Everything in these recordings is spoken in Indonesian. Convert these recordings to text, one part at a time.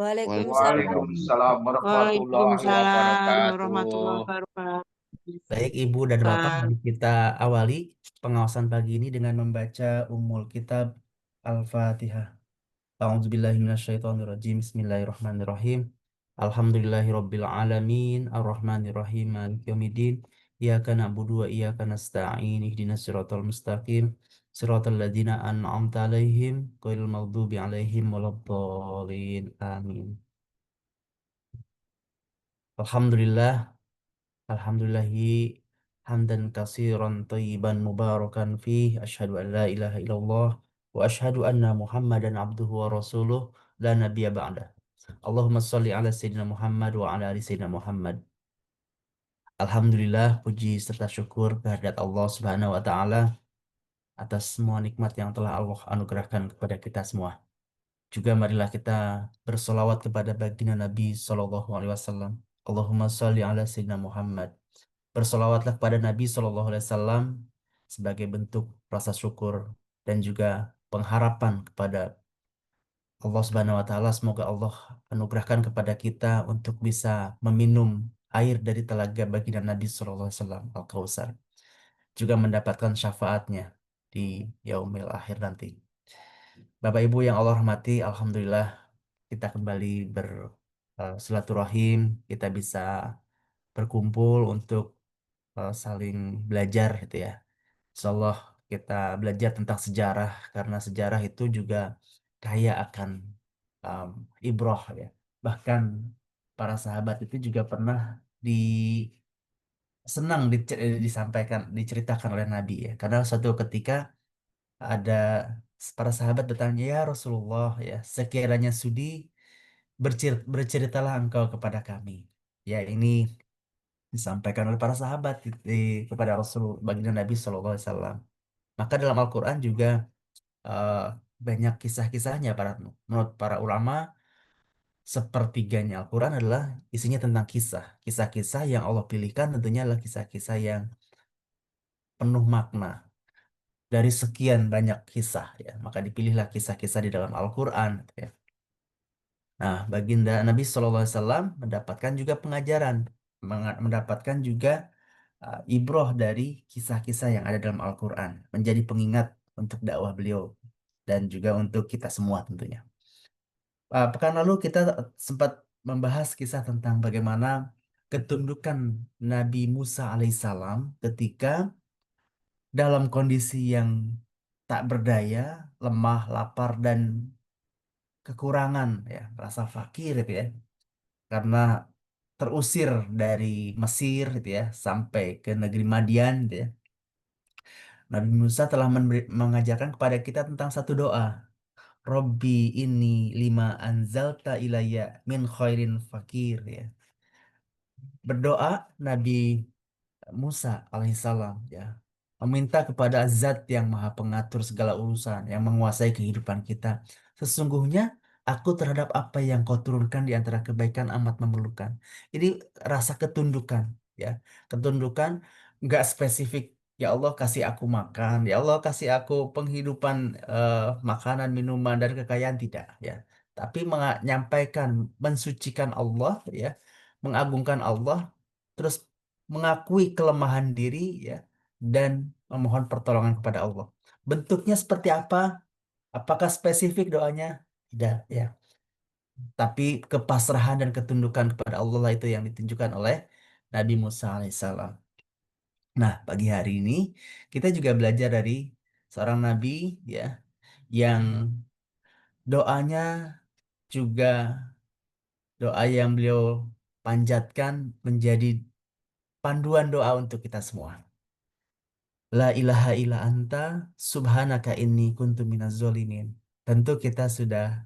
Waalaikumsalam. Waalaikumsalam warahmatullahi Waalaikumsalam warahmatullahi wabarakatuh. wabarakatuh. Baik Ibu dan Bapak, Pak. mari kita awali pengawasan pagi ini dengan membaca Ummul Kitab Al-Fatihah. A'udzubillahi minasyaitonirrajim. Bismillahirrahmanirrahim. Alhamdulillahirabbil alamin, arrahmanirrahim, maliki yaumiddin. Iyyaka na'budu wa iyyaka nasta'in. Ihdinas siratal mustaqim. Siratal ladzina an'amta 'alaihim ghairil maghdubi 'alaihim waladdallin. Amin. Alhamdulillah. Alhamdulillahi hamdan katsiran thayyiban mubarakan fih. Asyhadu an la ilaha illallah wa asyhadu anna Muhammadan abduhu wa rasuluh la nabiyya ba'da. Allahumma sholli ala sayyidina Muhammad wa ala ali sayyidina Muhammad. Alhamdulillah, puji serta syukur kehadirat Allah Subhanahu wa taala atas semua nikmat yang telah Allah anugerahkan kepada kita semua. Juga marilah kita bersolawat kepada baginda Nabi Sallallahu Alaihi Wasallam. Allahumma sholli ala sayyidina Muhammad. Bersolawatlah kepada Nabi Shallallahu Alaihi Wasallam sebagai bentuk rasa syukur dan juga pengharapan kepada Allah Subhanahu Wa Taala. Semoga Allah anugerahkan kepada kita untuk bisa meminum air dari telaga baginda Nabi Shallallahu Alaihi Wasallam Al-Kautsar, juga mendapatkan syafaatnya di yaumil akhir nanti. Bapak Ibu yang Allah rahmati, Alhamdulillah kita kembali bersilaturahim, kita bisa berkumpul untuk saling belajar gitu ya. Insya Allah kita belajar tentang sejarah karena sejarah itu juga kaya akan um, ibroh ya. Bahkan para sahabat itu juga pernah di senang disampaikan diceritakan oleh Nabi ya. Karena suatu ketika ada para sahabat bertanya, ya Rasulullah ya, sekiranya sudi berceritalah engkau kepada kami. Ya ini disampaikan oleh para sahabat kepada Rasul baginda Nabi Shallallahu Alaihi Wasallam. Maka dalam Al-Quran juga eh, banyak kisah-kisahnya. Menurut para ulama, sepertiganya Al-Quran adalah isinya tentang kisah. Kisah-kisah yang Allah pilihkan tentunya adalah kisah-kisah yang penuh makna. Dari sekian banyak kisah ya, maka dipilihlah kisah-kisah di dalam Al-Quran ya. Nah, baginda Nabi SAW mendapatkan juga pengajaran, mendapatkan juga ibroh dari kisah-kisah yang ada dalam Al-Quran, menjadi pengingat untuk dakwah beliau dan juga untuk kita semua tentunya. Pekan lalu kita sempat membahas kisah tentang bagaimana ketundukan Nabi Musa alaihissalam ketika dalam kondisi yang tak berdaya, lemah, lapar, dan kekurangan ya, rasa fakir gitu ya, karena terusir dari Mesir gitu ya, sampai ke negeri Madian gitu ya. Nabi Musa telah mengajarkan kepada kita tentang satu doa. Robbi ini lima anzalta ilayya min khairin fakir ya. Berdoa Nabi Musa alaihissalam ya, meminta kepada Zat yang Maha Pengatur segala urusan, yang menguasai kehidupan kita. Sesungguhnya aku terhadap apa yang kau turunkan di antara kebaikan amat memerlukan. Ini rasa ketundukan ya, ketundukan nggak spesifik. Ya Allah kasih aku makan, ya Allah kasih aku penghidupan, makanan, minuman dan kekayaan tidak ya. Tapi menyampaikan, mensucikan Allah ya, mengagungkan Allah, terus mengakui kelemahan diri ya, dan memohon pertolongan kepada Allah. Bentuknya seperti apa? Apakah spesifik doanya? Tidak ya. Tapi kepasrahan dan ketundukan kepada Allah lah itu yang ditunjukkan oleh Nabi Musa alaihissalam. Nah, pagi hari ini kita juga belajar dari seorang nabi ya, yang doanya juga doa yang beliau panjatkan menjadi panduan doa untuk kita semua. La ilaha illa anta subhanaka inni kuntu minaz zolimin. Tentu kita sudah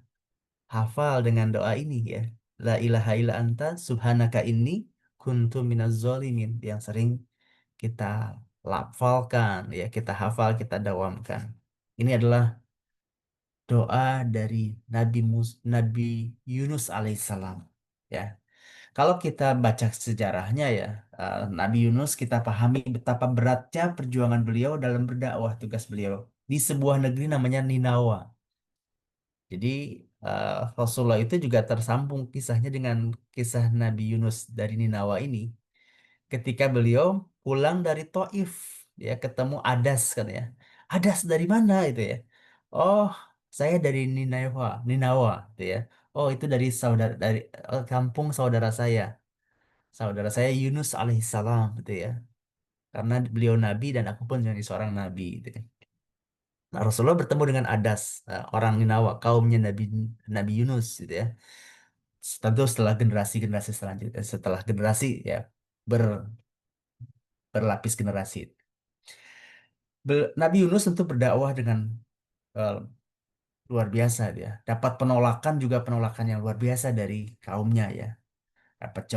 hafal dengan doa ini ya. La ilaha illa anta subhanaka inni kuntu minaz zolimin, yang sering kita lafalkan ya, kita hafal, kita dawamkan. Ini adalah doa dari Nabi Yunus alaihissalam ya. Kalau kita baca sejarahnya ya, Nabi Yunus kita pahami betapa beratnya perjuangan beliau dalam berdakwah, tugas beliau di sebuah negeri namanya Ninawa. Jadi Rasulullah itu juga tersambung kisahnya dengan kisah Nabi Yunus dari Ninawa ini. Ketika beliau pulang dari Taif, ya ketemu Adas kan ya. Adas dari mana itu ya? Oh, saya dari Ninawa, Ninawa itu ya. Oh, itu dari kampung saudara saya. Saudara saya Yunus alaihissalam gitu ya. Karena beliau nabi dan aku pun jadi seorang nabi gitu ya. Nah, Rasulullah bertemu dengan Adas, orang Ninawa, kaumnya Nabi Yunus gitu ya. Tentu setelah generasi-generasi selanjutnya, setelah generasi ya ber- berlapis generasi. Nabi Yunus tentu berdakwah dengan eh, luar biasa dia. Dapat penolakan juga penolakan yang luar biasa dari kaumnya ya. Dapat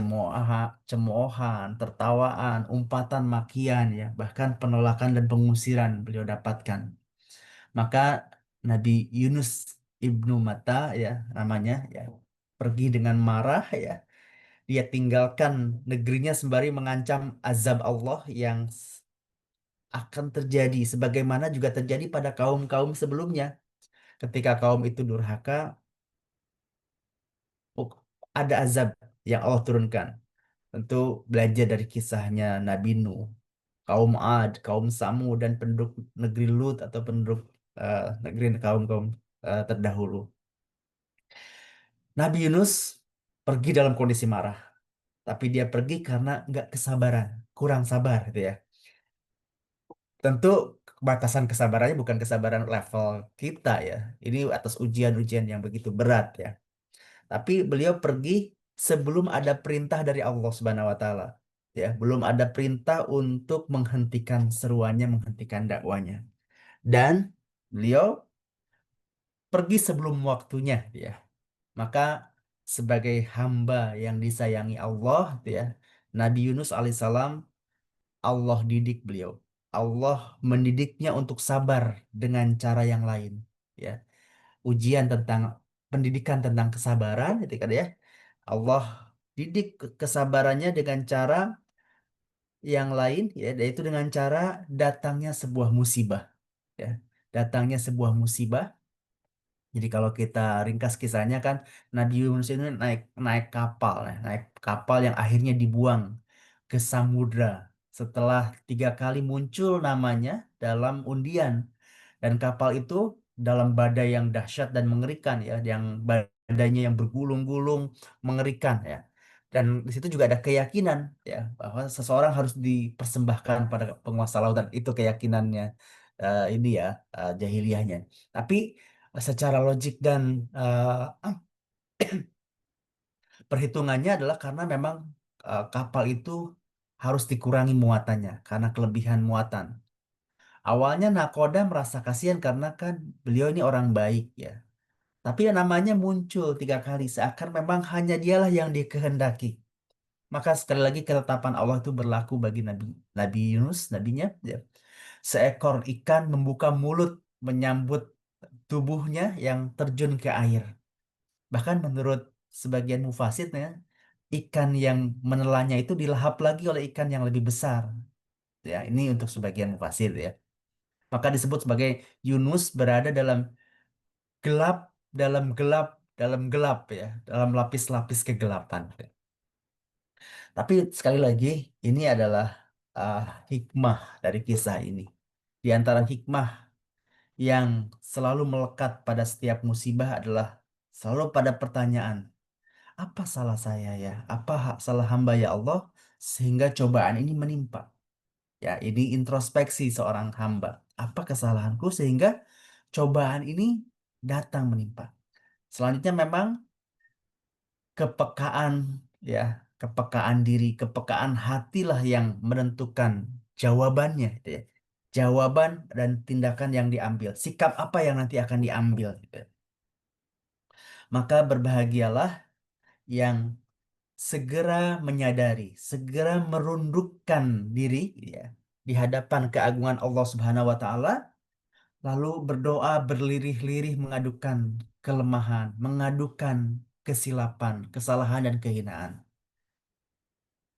cemoohan, tertawaan, umpatan makian ya, bahkan penolakan dan pengusiran beliau dapatkan. Maka Nabi Yunus ibnu Matta ya namanya ya pergi dengan marah ya. Dia tinggalkan negerinya sembari mengancam azab Allah yang akan terjadi sebagaimana juga terjadi pada kaum-kaum sebelumnya. Ketika kaum itu durhaka, oh, ada azab yang Allah turunkan. Tentu belajar dari kisahnya Nabi Nuh, kaum Ad, kaum Samud, dan penduduk negeri Lut atau penduduk negeri kaum-kaum terdahulu. Nabi Yunus pergi dalam kondisi marah, tapi dia pergi karena nggak kesabaran, kurang sabar gitu ya. Tentu batasan kesabarannya bukan kesabaran level kita ya. Ini atas ujian-ujian yang begitu berat ya. Tapi beliau pergi sebelum ada perintah dari Allah Subhanahu wa taala. Ya, belum ada perintah untuk menghentikan seruannya, menghentikan dakwanya. Dan beliau pergi sebelum waktunya ya. Maka sebagai hamba yang disayangi Allah ya, Nabi Yunus alaihissalam Allah didik beliau. Allah mendidiknya untuk sabar dengan cara yang lain ya. Ujian tentang pendidikan tentang kesabaran itu kan ya. Allah didik kesabarannya dengan cara yang lain ya, yaitu dengan cara datangnya sebuah musibah ya. Datangnya sebuah musibah. Jadi kalau kita ringkas kisahnya kan Nabi Yunus ini naik naik kapal, ya. Naik kapal yang akhirnya dibuang ke samudra setelah 3 kali muncul namanya dalam undian dan kapal itu dalam badai yang dahsyat dan mengerikan ya, yang badainya yang bergulung-gulung mengerikan ya. Dan di situ juga ada keyakinan ya bahwa seseorang harus dipersembahkan pada penguasa lautan itu keyakinannya ini ya jahiliyahnya. Tapi secara logik dan perhitungannya adalah karena memang kapal itu harus dikurangi muatannya karena kelebihan muatan. Awalnya nakoda merasa kasihan karena kan beliau ini orang baik ya. Tapi namanya muncul 3 kali seakan memang hanya dialah yang dikehendaki. Maka sekali lagi ketetapan Allah itu berlaku bagi Nabi Yunus, nabinya. Ya. Seekor ikan membuka mulut menyambut tubuhnya yang terjun ke air. Bahkan menurut sebagian mufasir ya, ikan yang menelannya itu dilahap lagi oleh ikan yang lebih besar. Ya, ini untuk sebagian mufasir ya. Maka disebut sebagai Yunus berada dalam gelap, dalam gelap, dalam gelap ya, dalam lapis-lapis kegelapan. Tapi sekali lagi, ini adalah ah, hikmah dari kisah ini. Di antara hikmah yang selalu melekat pada setiap musibah adalah selalu pada pertanyaan, apa salah saya ya? Apa salah hamba ya Allah sehingga cobaan ini menimpa? Ya, ini introspeksi seorang hamba. Apa kesalahanku sehingga cobaan ini datang menimpa? Selanjutnya memang kepekaan ya, kepekaan diri, kepekaan hatilah yang menentukan jawabannya gitu ya. Jawaban dan tindakan yang diambil, sikap apa yang nanti akan diambil gitu ya. Maka berbahagialah yang segera menyadari, segera merundukkan diri ya di hadapan keagungan Allah Subhanahu wa taala, lalu berdoa berlirih-lirih mengadukan kelemahan, mengadukan kesilapan, kesalahan dan kehinaan.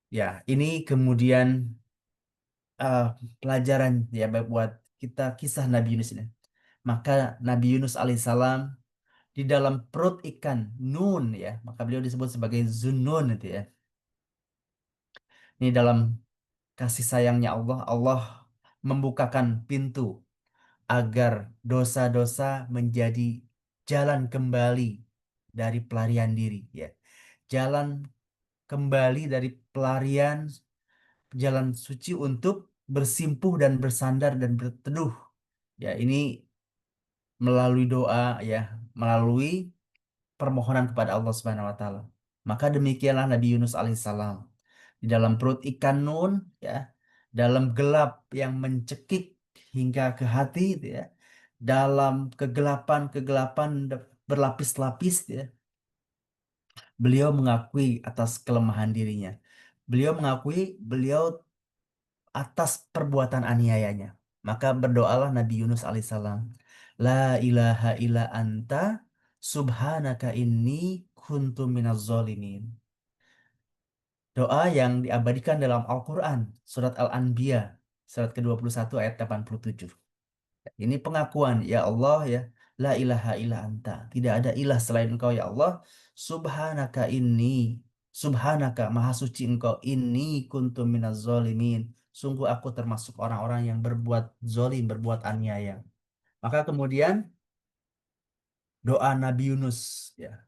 Ya, ini kemudian uh, pelajaran ya buat kita kisah Nabi Yunus ini. Maka Nabi Yunus alaihissalam di dalam perut ikan Nun ya, maka beliau disebut sebagai Zunnun itu ya. Ini dalam kasih sayangnya Allah, Allah membukakan pintu agar dosa-dosa menjadi jalan kembali dari pelarian diri ya. Jalan kembali dari pelarian jalan suci untuk bersimpuh dan bersandar dan berteduh. Ya, ini melalui doa ya, melalui permohonan kepada Allah Subhanahu wa taala. Maka demikianlah Nabi Yunus alaihissalam di dalam perut ikan Nun ya, dalam gelap yang mencekik hingga ke hati gitu ya, dalam kegelapan-kegelapan berlapis-lapis ya, beliau mengakui atas kelemahan dirinya. Beliau mengakui beliau atas perbuatan aniayanya. Maka berdoalah Nabi Yunus alaihissalam. La ilaha illa anta subhanaka inni kuntu minaz zalimin. Doa yang diabadikan dalam Al-Quran, surat Al-Anbiya, surat ke-21 ayat 87. Ini pengakuan, ya Allah ya, la ilaha illa anta. Tidak ada ilah selain engkau ya Allah. Subhanaka inni, subhanaka maha suci engkau inni kuntu minaz zalimin. Sungguh aku termasuk orang-orang yang berbuat zolim, berbuat aniaya. Maka kemudian doa Nabi Yunus ya.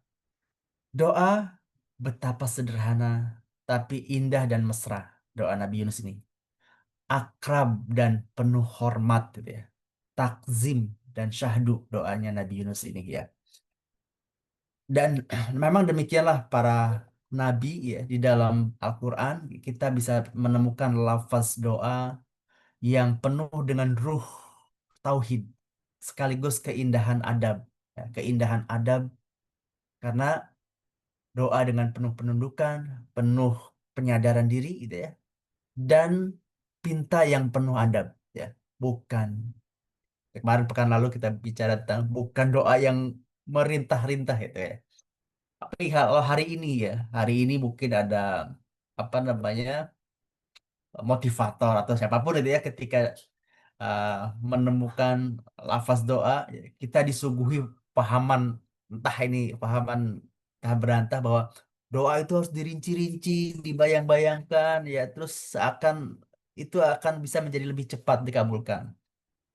Doa betapa sederhana tapi indah dan mesra doa Nabi Yunus ini. Akrab dan penuh hormat gitu ya. Takzim dan syahdu doanya Nabi Yunus ini ya. Dan memang demikianlah para nabi ya di dalam Al-Quran kita bisa menemukan lafaz doa yang penuh dengan ruh tauhid sekaligus keindahan adab. Ya, keindahan adab karena doa dengan penuh penundukan, penuh penyadaran diri gitu ya, dan pinta yang penuh adab ya. Bukan kemarin pekan lalu kita bicara tentang bukan doa yang merintah-rintah itu ya. Tapi kalau hari ini ya, hari ini mungkin ada apa namanya motivator atau siapapun itu ya ketika uh, menemukan lafaz doa, ya, kita disuguhi pahaman entah ini pahaman entah berantah bahwa doa itu harus dirinci-rinci, dibayang-bayangkan ya, terus seakan itu akan bisa menjadi lebih cepat dikabulkan.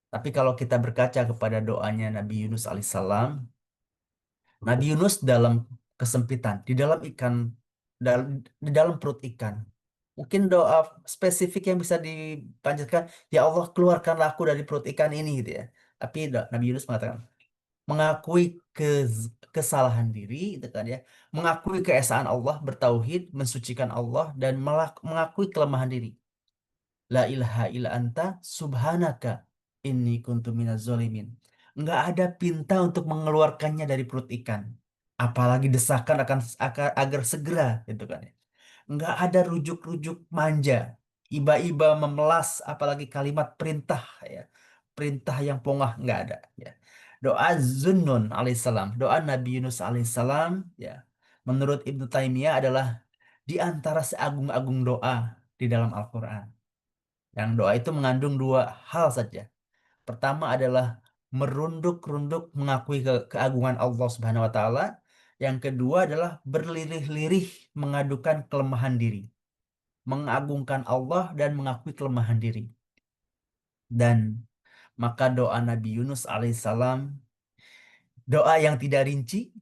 Tapi kalau kita berkaca kepada doanya Nabi Yunus alaihissalam, Nabi Yunus dalam kesempitan, di dalam ikan, di dalam perut ikan. Mungkin doa spesifik yang bisa dipanjatkan, ya Allah keluarkanlah aku dari perut ikan ini gitu ya. Tapi Nabi Yunus mengatakan, mengakui kesalahan diri, gitu kan ya, mengakui keesaan Allah, bertauhid, mensucikan Allah, dan mengakui kelemahan diri. La ilaha illa anta subhanaka inni kuntu minaz zalimin. Nggak ada pinta untuk mengeluarkannya dari perut ikan. Apalagi desakan agar segera gitu kan ya. Nggak ada rujuk-rujuk manja. Iba-iba memelas apalagi kalimat perintah ya. Perintah yang pongah nggak ada ya. Doa Zunnun alaihissalam, doa Nabi Yunus alaihissalam ya. Menurut Ibnu Taimiyah adalah di antara seagung-agung doa di dalam Al-Quran. Yang doa itu mengandung dua hal saja. Pertama adalah merunduk-runduk mengakui keagungan Allah Subhanahu wa taala. Yang kedua adalah berlirih-lirih mengadukan kelemahan diri, mengagungkan Allah dan mengakui kelemahan diri. Dan maka doa Nabi Yunus alaihissalam, doa yang tidak rinci,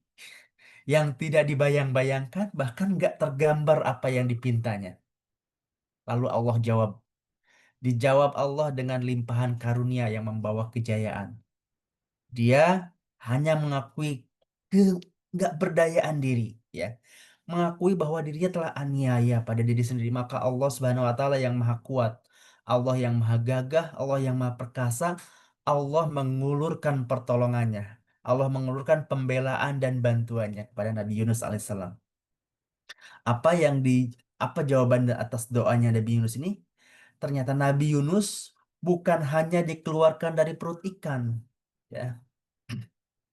yang tidak dibayang-bayangkan, bahkan nggak tergambar apa yang dipintanya. Lalu Allah jawab, dijawab Allah dengan limpahan karunia yang membawa kejayaan. Dia hanya mengakui ke nggak berdayaan diri, ya, mengakui bahwa dirinya telah aniaya pada diri sendiri. Maka Allah Subhanahu Wa Taala yang maha kuat, Allah yang maha gagah, Allah yang maha perkasa, Allah mengulurkan pertolongannya, Allah mengulurkan pembelaan dan bantuannya kepada Nabi Yunus alaihissalam. Apa yang di apa jawaban atas doanya Nabi Yunus ini? Ternyata Nabi Yunus bukan hanya dikeluarkan dari perut ikan, ya,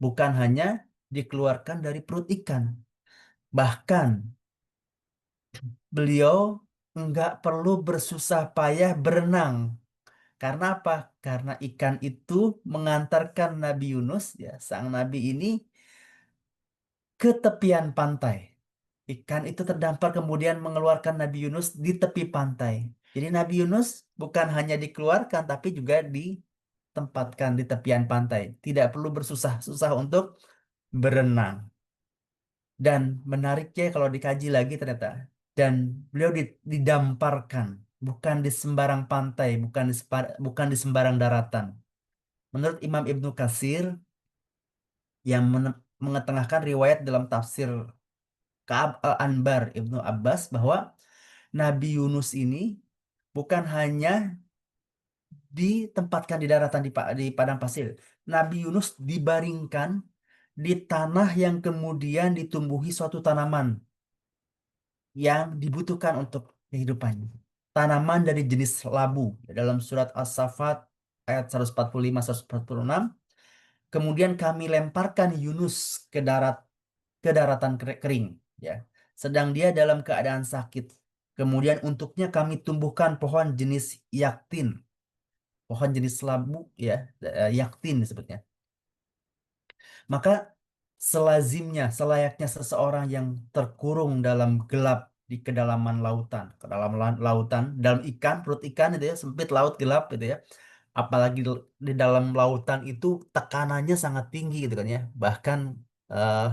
bukan hanya dikeluarkan dari perut ikan. Bahkan beliau nggak perlu bersusah payah berenang. Karena apa? Karena ikan itu mengantarkan Nabi Yunus, ya, sang Nabi ini ke tepian pantai. Ikan itu terdampar kemudian mengeluarkan Nabi Yunus di tepi pantai. Jadi Nabi Yunus bukan hanya dikeluarkan tapi juga ditempatkan di tepian pantai. Tidak perlu bersusah-susah untuk berenang. Dan menariknya kalau dikaji lagi ternyata. Dan beliau didamparkan. Bukan di sembarang pantai, bukan di sembarang daratan. Menurut Imam Ibnu Katsir yang mengetengahkan riwayat dalam tafsir Ka'ab al-Anbar Ibnu Abbas bahwa Nabi Yunus ini bukan hanya ditempatkan di daratan di padang pasir. Nabi Yunus dibaringkan di tanah yang kemudian ditumbuhi suatu tanaman yang dibutuhkan untuk kehidupannya. Tanaman dari jenis labu. Dalam surat As-Saffat ayat 145-146. Kemudian kami lemparkan Yunus ke daratan kering. Ya. Sedang dia dalam keadaan sakit. Kemudian untuknya kami tumbuhkan pohon jenis yaktin. Pohon jenis labu, ya, yaktin disebutnya. Maka selazimnya, selayaknya seseorang yang terkurung dalam gelap di kedalaman lautan, lautan, dalam ikan, perut ikan itu ya, sempit laut gelap gitu ya. Apalagi di dalam lautan itu tekanannya sangat tinggi gitu kan ya. Bahkan eh,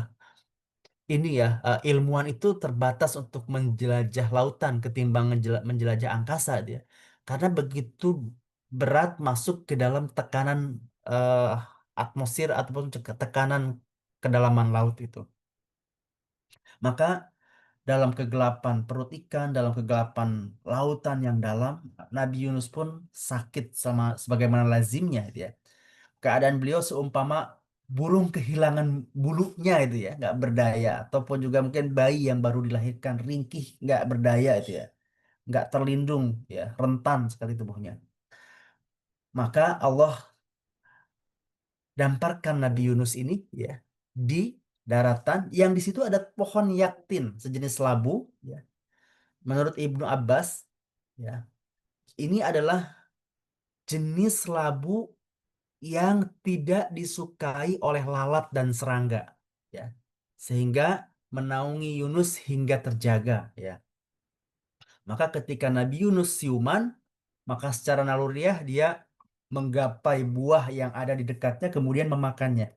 ini ya ilmuwan itu terbatas untuk menjelajah lautan ketimbang menjelajah angkasa dia. Karena begitu berat masuk ke dalam tekanan eh, atmosfer ataupun tekanan kedalaman laut itu. Maka dalam kegelapan perut ikan, dalam kegelapan lautan yang dalam, Nabi Yunus pun sakit sama sebagaimana lazimnya dia. Keadaan beliau seumpama burung kehilangan bulunya itu ya, nggak berdaya. Ataupun juga mungkin bayi yang baru dilahirkan ringkih, nggak berdaya itu ya, nggak terlindung ya, rentan sekali tubuhnya. Maka Allah damparkan Nabi Yunus ini ya di daratan yang di situ ada pohon yaktin sejenis labu ya. Menurut Ibnu Abbas ya, ini adalah jenis labu yang tidak disukai oleh lalat dan serangga ya, sehingga menaungi Yunus hingga terjaga ya. Maka ketika Nabi Yunus siuman, maka secara naluriah dia menggapai buah yang ada di dekatnya kemudian memakannya.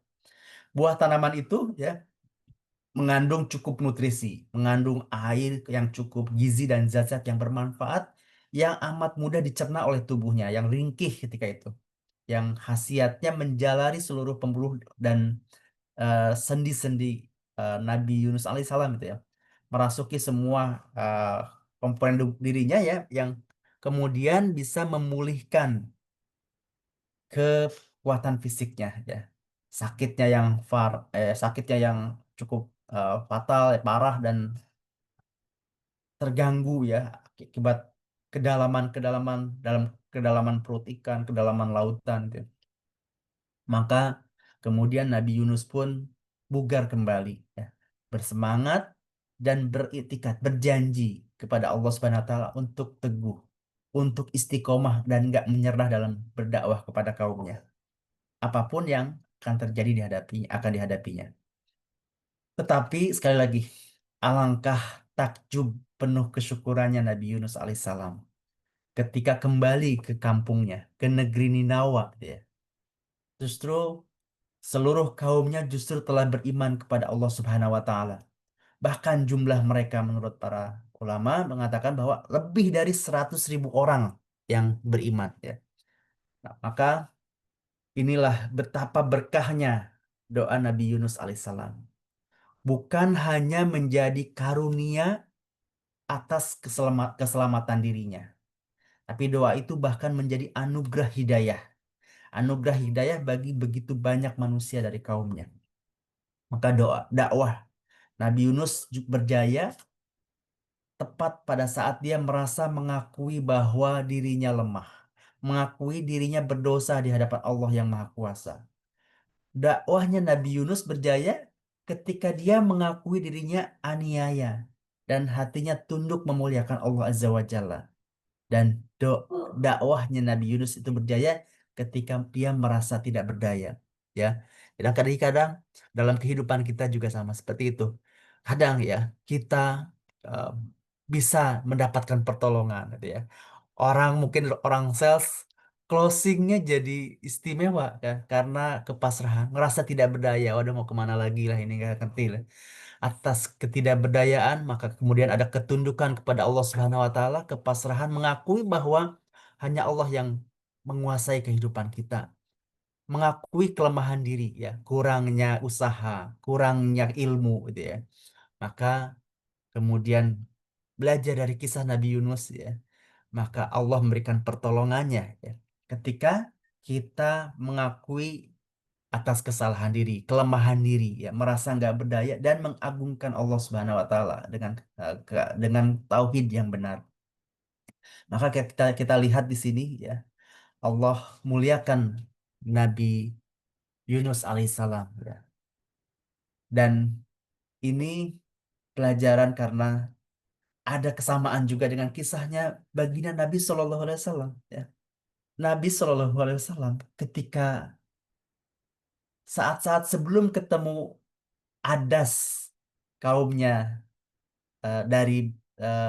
Buah tanaman itu ya mengandung cukup nutrisi, mengandung air yang cukup, gizi dan zat-zat yang bermanfaat yang amat mudah dicerna oleh tubuhnya yang ringkih ketika itu, yang khasiatnya menjalari seluruh pembuluh dan sendi-sendi Nabi Yunus alaihissalam itu ya, merasuki semua eh, komponen dirinya ya, yang kemudian bisa memulihkan kekuatan fisiknya ya, sakitnya yang cukup fatal, parah dan terganggu ya akibat kedalaman dalam kedalaman perut ikan, kedalaman lautan gitu. Maka kemudian Nabi Yunus pun bugar kembali, ya, bersemangat dan beriktikad, berjanji kepada Allah Subhanahu Wa Taala untuk teguh, untuk istiqomah dan nggak menyerah dalam berdakwah kepada kaumnya. Apapun yang akan terjadi akan dihadapinya. Tetapi sekali lagi, alangkah takjub penuh kesyukurannya Nabi Yunus alaihissalam ketika kembali ke kampungnya, ke negeri Ninawa, ya. Justru seluruh kaumnya justru telah beriman kepada Allah Subhanahu wa taala. Bahkan jumlah mereka menurut para ulama mengatakan bahwa lebih dari 100.000 orang yang beriman ya. Nah, maka inilah betapa berkahnya doa Nabi Yunus alaihissalam. Bukan hanya menjadi karunia atas keselamatan dirinya, tapi doa itu bahkan menjadi anugerah hidayah. Anugerah hidayah bagi begitu banyak manusia dari kaumnya. Maka dakwah Nabi Yunus berjaya tepat pada saat dia merasa mengakui bahwa dirinya lemah, mengakui dirinya berdosa di hadapan Allah yang Maha Kuasa. Dakwahnya Nabi Yunus berjaya ketika dia mengakui dirinya aniaya dan hatinya tunduk memuliakan Allah Azza wa Jalla. Dan dakwahnya Nabi Yunus itu berjaya ketika dia merasa tidak berdaya. Ya, Dan kadang-kadang dalam kehidupan kita juga sama seperti itu. Kadang ya kita eh, bisa mendapatkan pertolongan gitu ya. Mungkin orang sales closingnya jadi istimewa ya karena kepasrahan, ngerasa tidak berdaya. Waduh mau kemana lagi lah ini nggak ngerti lah. Atas ketidakberdayaan maka kemudian ada ketundukan kepada Allah Subhanahu Wa Taala, kepasrahan mengakui bahwa hanya Allah yang menguasai kehidupan kita, mengakui kelemahan diri ya, kurangnya usaha, kurangnya ilmu gitu ya. Maka kemudian belajar dari kisah Nabi Yunus ya, maka Allah memberikan pertolongannya ya. Ketika kita mengakui atas kesalahan diri, kelemahan diri ya, merasa nggak berdaya dan mengagungkan Allah Subhanahu wa taala dengan tauhid yang benar. Maka kita lihat di sini ya, Allah muliakan Nabi Yunus alaihissalam ya. Dan ini pelajaran karena ada kesamaan juga dengan kisahnya baginda Nabi Shallallahu Alaihi Wasallam. Ya. Nabi Shallallahu Alaihi Wasallam ketika saat-saat sebelum ketemu Adas kaumnya dari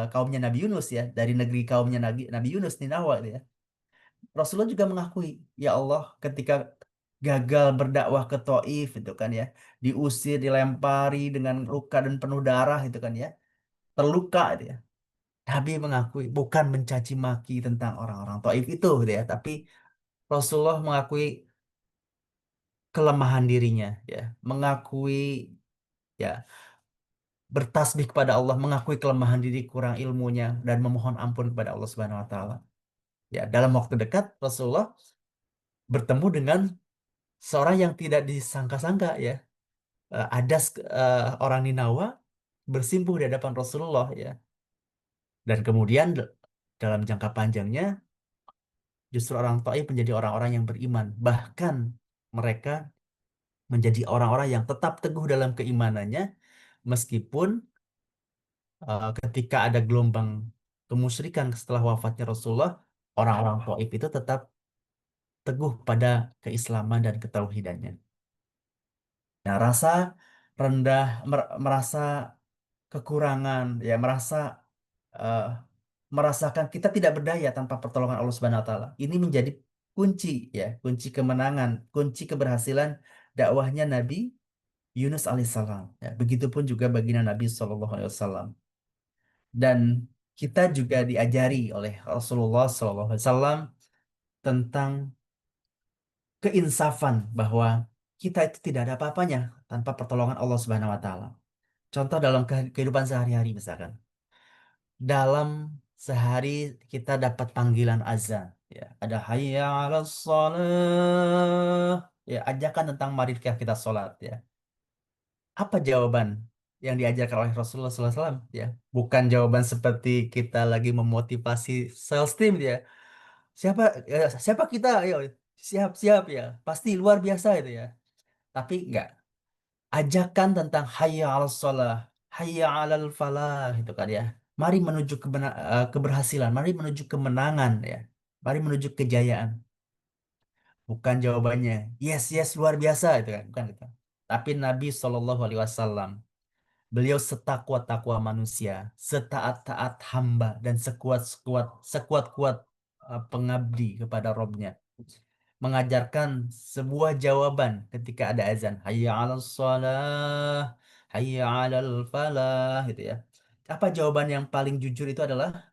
kaumnya Nabi Yunus ya, dari negeri kaumnya Nabi Yunus Ninawa ya. Rasulullah juga mengakui, ya Allah, ketika gagal berdakwah ke Taif itu kan ya, diusir, dilempari dengan luka dan penuh darah itu kan ya, terluka itu ya. Nabi mengakui bukan mencaci maki tentang orang-orang Taif itu gitu ya, tapi Rasulullah mengakui kelemahan dirinya ya, mengakui ya bertasbih kepada Allah, mengakui kelemahan diri, kurang ilmunya dan memohon ampun kepada Allah Subhanahu wa taala. Ya, dalam waktu dekat Rasulullah bertemu dengan seorang yang tidak disangka-sangka ya. Ada orang Ninawa bersimpuh di hadapan Rasulullah ya. Dan kemudian dalam jangka panjangnya justru orang Taif menjadi orang-orang yang beriman. Bahkan mereka menjadi orang-orang yang tetap teguh dalam keimanannya meskipun ketika ada gelombang kemusyrikan setelah wafatnya Rasulullah, orang-orang Taif itu tetap teguh pada keislaman dan ketauhidannya. Nah, rasa rendah, merasa kekurangan, ya eh, merasakan kita tidak berdaya tanpa pertolongan Allah Subhanahu Wa Taala. Ini menjadi kunci ya, kunci kemenangan, kunci keberhasilan dakwahnya Nabi Yunus alaihissalam. Ya, begitupun juga baginda Nabi Shallallahu Alaihi Wasallam. Dan kita juga diajari oleh Rasulullah Shallallahu Alaihi Wasallam tentang keinsafan bahwa kita itu tidak ada apa-apanya tanpa pertolongan Allah Subhanahu wa taala. Contoh dalam kehidupan sehari-hari misalkan. Dalam sehari kita dapat panggilan azan ya, ada hayya 'alas shalah ya, ajakan tentang mari kita sholat ya. Apa jawaban yang diajarkan oleh Rasulullah SAW ya? Bukan jawaban seperti kita lagi memotivasi sales team ya. Siapa kita? Ayo, siap siap ya. Pasti luar biasa itu ya. Tapi enggak. Ajakan tentang hayya 'alas shalah, hayya 'alal falah itu kan ya. Mari menuju keberhasilan, mari menuju kemenangan ya. Mari menuju kejayaan. Bukan jawabannya. Yes, yes luar biasa itu kan, bukan itu. Tapi Nabi Shallallahu Alaihi Wasallam, beliau setakwa-takwa manusia, setaat-taat hamba dan sekuat-kuat pengabdi kepada Robnya. Mengajarkan sebuah jawaban ketika ada azan. Hayya 'alas shalah, hayya 'alal falah gitu ya. Apa jawaban yang paling jujur itu adalah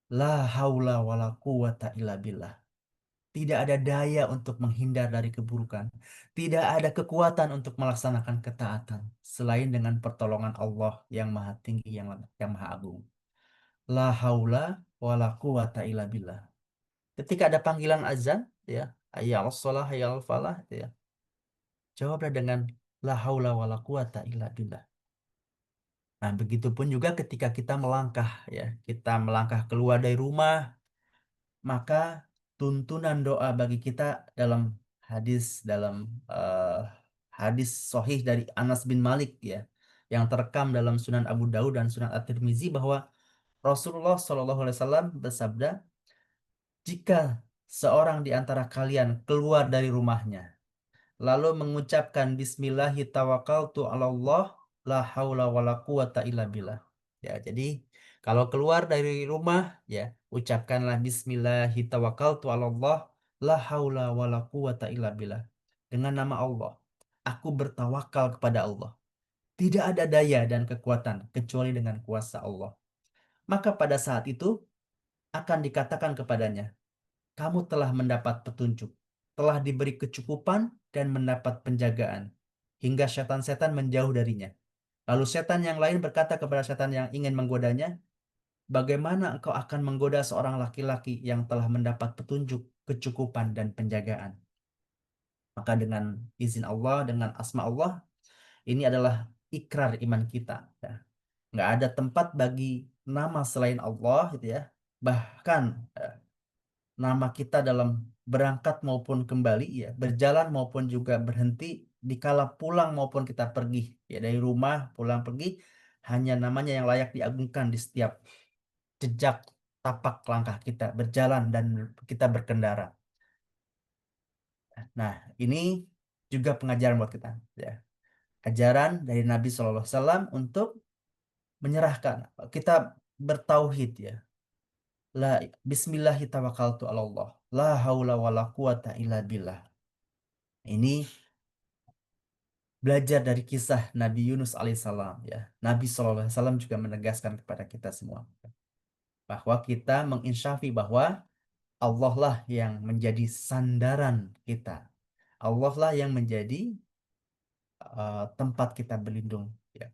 la haula wala quwata illa billah. Tidak ada daya untuk menghindar dari keburukan. Tidak ada kekuatan untuk melaksanakan ketaatan selain dengan pertolongan Allah yang Maha Tinggi, yang Maha Agung. La haula wala quwata illa billah. Ketika ada panggilan azan, ya, hayya 'alas shalah, hayya 'alal falah, ya. Jawablah dengan la haula wala quwata illa billah. Nah, begitupun juga ketika kita melangkah, ya, kita melangkah keluar dari rumah, maka tuntunan doa bagi kita dalam dalam eh, hadis sahih dari Anas bin Malik ya yang terekam dalam Sunan Abu Daud dan Sunan At-Tirmizi bahwa Rasulullah Shallallahu Alaihi Wasallam bersabda, jika seorang di antara kalian keluar dari rumahnya lalu mengucapkan Bismillahi tawakkaltu 'ala Allah la haula wala quwata illa billah. Ya, jadi kalau keluar dari rumah ya, ucapkanlah Bismillahi tawakkaltu 'ala Allah la haula wala quwata illa billah. Dengan nama Allah, aku bertawakal kepada Allah. Tidak ada daya dan kekuatan kecuali dengan kuasa Allah. Maka pada saat itu akan dikatakan kepadanya, kamu telah mendapat petunjuk, telah diberi kecukupan dan mendapat penjagaan, hingga setan-setan menjauh darinya. Lalu setan yang lain berkata kepada setan yang ingin menggodanya, bagaimana engkau akan menggoda seorang laki-laki yang telah mendapat petunjuk, kecukupan, dan penjagaan? Maka dengan izin Allah, dengan asma Allah, ini adalah ikrar iman kita. Ya. Nggak ada tempat bagi nama selain Allah, gitu ya. Bahkan nama kita dalam berangkat maupun kembali ya, berjalan maupun juga berhenti, dikala pulang maupun kita pergi ya dari rumah pulang pergi, hanya namanya yang layak diagungkan di setiap jejak tapak langkah kita berjalan dan kita berkendara. Nah, ini juga pengajaran buat kita ya. Ajaran dari Nabi SAW untuk menyerahkan kita bertauhid ya. La Bismillahi tawakkaltu 'ala Allah. La haula wala quwata illa billah. Ini belajar dari kisah Nabi Yunus alaihissalam ya. Nabi SAW juga menegaskan kepada kita semua bahwa kita menginsyafi bahwa Allah lah yang menjadi sandaran kita. Allah lah yang menjadi tempat kita berlindung ya.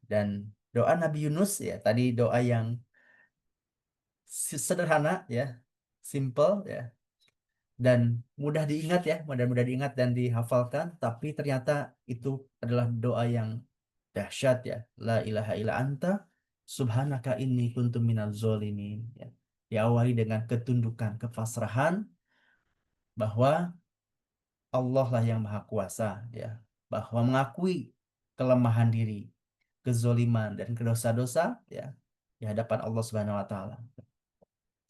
Dan doa Nabi Yunus ya tadi doa yang sederhana ya, simple ya, dan mudah diingat ya, mudah-mudah diingat dan dihafalkan, tapi ternyata itu adalah doa yang dahsyat ya. La ilaha illa anta subhanaka inni kuntu minaz zolimin ya. Diawali dengan ketundukan, kepasrahan bahwa Allah lah yang maha kuasa ya. Bahwa mengakui kelemahan diri, kezoliman dan dosa-dosa ya di hadapan Allah Subhanahu wa taala.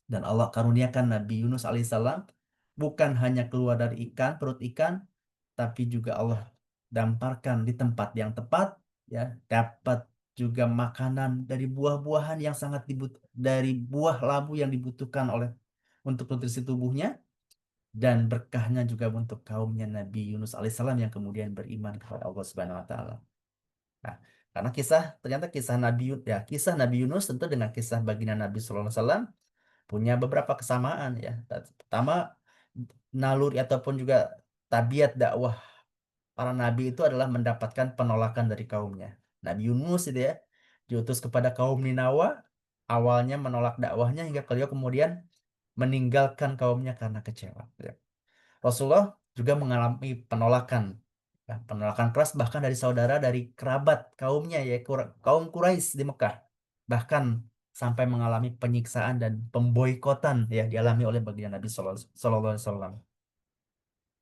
Dan Allah karuniakan Nabi Yunus alaihissalam bukan hanya keluar dari ikan, perut ikan, tapi juga Allah damparkan di tempat yang tepat, ya, dapat juga makanan dari buah-buahan yang sangat dari buah labu yang dibutuhkan oleh untuk nutrisi tubuhnya, dan berkahnya juga untuk kaumnya Nabi Yunus alaihissalam yang kemudian beriman kepada Allah Subhanahu Wa Taala. Nah, karena ternyata kisah kisah Nabi Yunus tentu dengan kisah baginda Nabi Sallallahu Alaihi Wasallam punya beberapa kesamaan ya. Pertama, naluri ataupun juga tabiat dakwah para nabi itu adalah mendapatkan penolakan dari kaumnya. Nabi Yunus itu ya diutus kepada kaum Ninawa, awalnya menolak dakwahnya hingga beliau kemudian meninggalkan kaumnya karena kecewa. Ya. Rasulullah juga mengalami penolakan, ya, penolakan keras bahkan dari saudara dari kerabat kaumnya ya kaum Quraisy di Mekah, bahkan sampai mengalami penyiksaan dan pemboikotan ya dialami oleh baginda Nabi Sallallahu Alaihi Wasallam.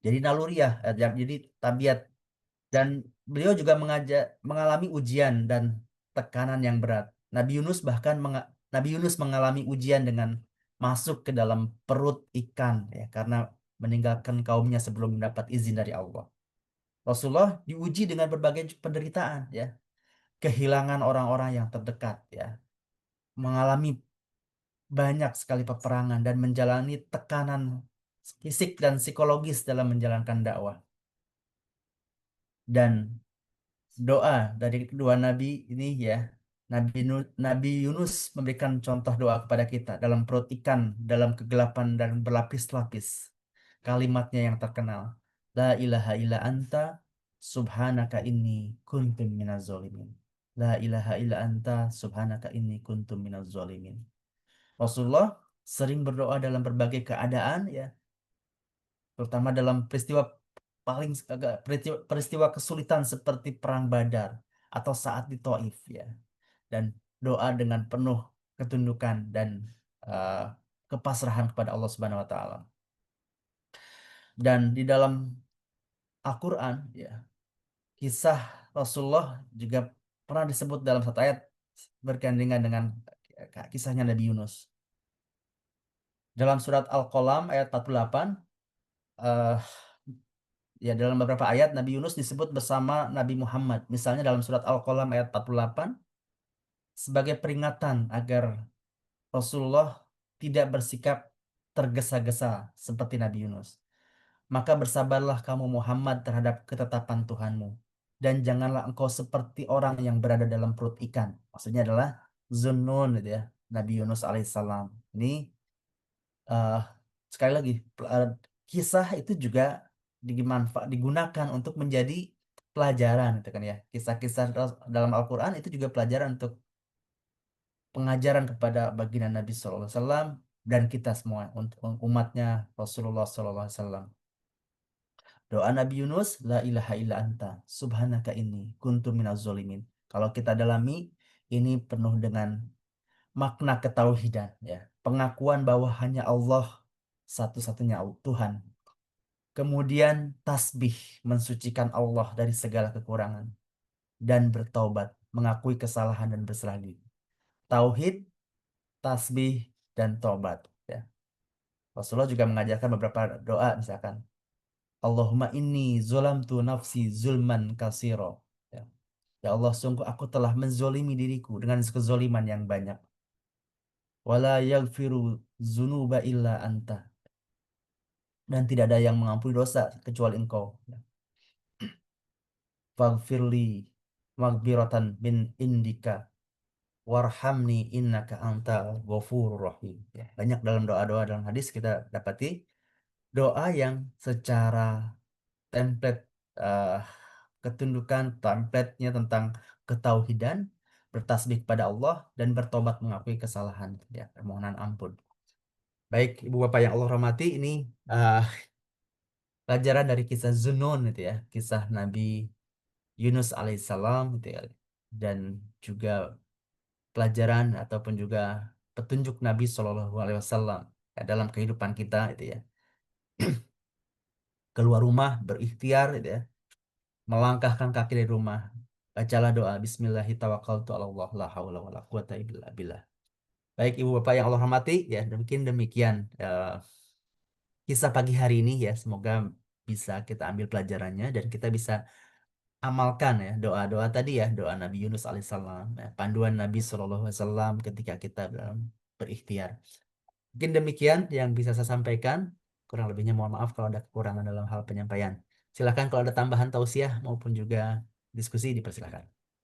Jadi naluriah, jadi tabiat, dan beliau juga mengalami ujian dan tekanan yang berat. Nabi Yunus mengalami ujian dengan masuk ke dalam perut ikan ya karena meninggalkan kaumnya sebelum mendapat izin dari Allah. Rasulullah diuji dengan berbagai penderitaan ya, kehilangan orang-orang yang terdekat ya, mengalami banyak sekali peperangan dan menjalani tekanan fisik dan psikologis dalam menjalankan dakwah. Dan doa dari kedua nabi ini ya, Nabi Yunus memberikan contoh doa kepada kita dalam perut ikan, dalam kegelapan dan berlapis-lapis. Kalimatnya yang terkenal, La ilaha illa anta subhanaka inni kuntum minaz zalimin. La ilaha illa anta subhanaka inni kuntum minaz zalimin. Rasulullah sering berdoa dalam berbagai keadaan ya, terutama dalam peristiwa kesulitan seperti perang Badar atau saat di Taif ya, dan doa dengan penuh ketundukan dan uh, kepasrahan kepada Allah Subhanahu Wa Taala. Dan di dalam Al-Quran ya, kisah Rasulullah juga pernah disebut dalam satu ayat bergandengan dengan kisahnya Nabi Yunus. Dalam surat Al-Qalam ayat 48, uh, ya dalam beberapa ayat Nabi Yunus disebut bersama Nabi Muhammad. Misalnya dalam surat Al-Qalam ayat 48 sebagai peringatan agar Rasulullah tidak bersikap tergesa-gesa seperti Nabi Yunus. Maka bersabarlah kamu Muhammad terhadap ketetapan Tuhanmu. Dan janganlah engkau seperti orang yang berada dalam perut ikan. Maksudnya adalah Zunnun gitu ya. Nabi Yunus alaihissalam. Ini eh, sekali lagi eh, kisah itu juga digunakan untuk menjadi pelajaran gitu kan ya. Kisah-kisah dalam Al-Quran itu juga pelajaran untuk pengajaran kepada baginda Nabi SAW dan kita semua untuk umatnya Rasulullah SAW. Doa Nabi Yunus, La ilaha illa anta, subhanaka inni, kuntu minaz zolimin. Kalau kita dalami, ini penuh dengan makna ketauhidan, ya. Pengakuan bahwa hanya Allah satu-satunya Tuhan. Kemudian tasbih, mensucikan Allah dari segala kekurangan. Dan bertaubat, mengakui kesalahan dan berserah diri. Tauhid, tasbih, dan taubat. Ya. Rasulullah juga mengajarkan beberapa doa, misalkan. Allahumma inni zolamtu nafsi zulman kasiro. Ya. Ya Allah, sungguh aku telah menzolimi diriku dengan kezoliman yang banyak. Wala yaghfiru zunuba illa anta. Dan tidak ada yang mengampuni dosa kecuali engkau. Ya. Faghfirli maghfiratan min indika. Warhamni innaka anta ghafurur rahim. Ya. Banyak dalam doa-doa dalam hadis kita dapati doa yang secara template eh, ketundukan template-nya tentang ketauhidan, bertasbih kepada Allah dan bertobat mengakui kesalahan, ya, permohonan ampun. Baik, Ibu Bapak yang Allah rahmati, ini eh, pelajaran dari kisah Zunun itu ya, kisah Nabi Yunus alaihissalam gitu ya. Dan juga pelajaran ataupun juga petunjuk Nabi Shallallahu alaihi wasallam ya, dalam kehidupan kita itu ya. Keluar rumah berikhtiar gitu ya, melangkahkan kaki dari rumah, bacalah doa Bismillahirrahmanirrahim, la haula wala quwata illa billah. Baik Ibu Bapak yang Allah hormati, ya mungkin demikian kisah pagi hari ini ya. Semoga bisa kita ambil pelajarannya dan kita bisa amalkan ya doa-doa tadi ya, doa Nabi Yunus alaihissalam, ya, panduan Nabi Shallallahu alaihi wasallam ketika kita dalam berikhtiar. Mungkin demikian yang bisa saya sampaikan. Kurang lebihnya mohon maaf kalau ada kekurangan dalam hal penyampaian. Silakan kalau ada tambahan tausiah maupun juga diskusi dipersilakan.